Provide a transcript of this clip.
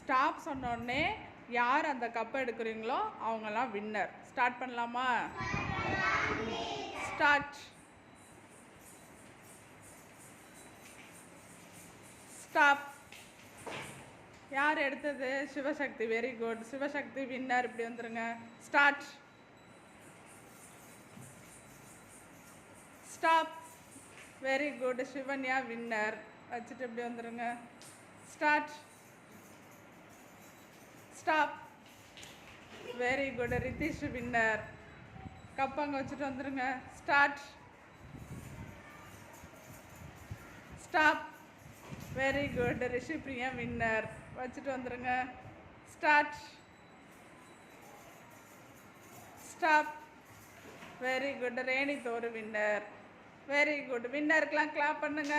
Stop சொன்னோடனே யார் அந்த கப்பை எடுக்கிறீங்களோ அவங்கெல்லாம் வின்னர். ஸ்டார்ட் பண்ணலாமா? ஸ்டார்ட். ஸ்டாப். யார் எடுத்தது? Sivasakthi. Very good. Sivasakthi winner. இப்படி வந்துருங்க. Start. Stop. Very good. Sivanya winner. வச்சுட்டு இப்படி வந்துருங்க. Start. Stop. Very good. Rithish winner. கப்பங்க வச்சுட்டு வந்துருங்க. Start. Stop. Very good. Rishi Priya winner. வச்சுட்டு வந்துருங்க. ஸ்டார்ட். ஸ்டாப். Very good. ரேணி தோறு வின்னர். Very good. வின்னருக்கெலாம் கிளாப் பண்ணுங்க.